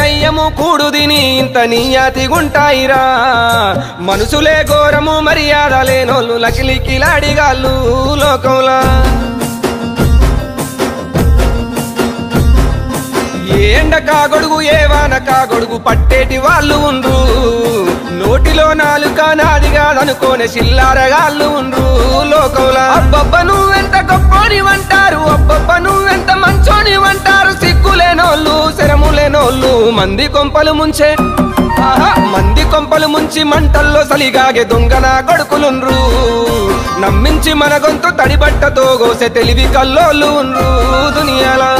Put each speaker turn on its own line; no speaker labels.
దయ్యము కూడు దిని ఇంత నీయాతిగుంటాయిరా మనుషులే ఘోరము మర్యాద లేనోళ్ళు లకిలికిలాడిగాళ్ళు లోకంలా ఏ ఎండ కాగొడుగు ఏ వాన కాగొడుగు పట్టేటి వాళ్ళు ఉండ్రు నోటిలో నాలుక నాది కాదనుకోనే చిల్లారగాళ్ళు ఉండ్రు లోకంలా అబ్బబ్బ నువ్వెంత గొప్పోనివంటారు అబ్బబ్బ నువ్వెంత మంచోనివంటారు సిగ్గులేనోళ్ళు శరములేనోళ్ళు మంది కొంపలు ముంచే మంది కొంపలు ముంచి మంటల్లో సలిగాగే దొంగన కొడుకులుండ్రు నమ్మించి మన గొంతు తడిబట్టతో గోసె తెలివి కల్లోళ్ళు ఉండ్రు దునియాలా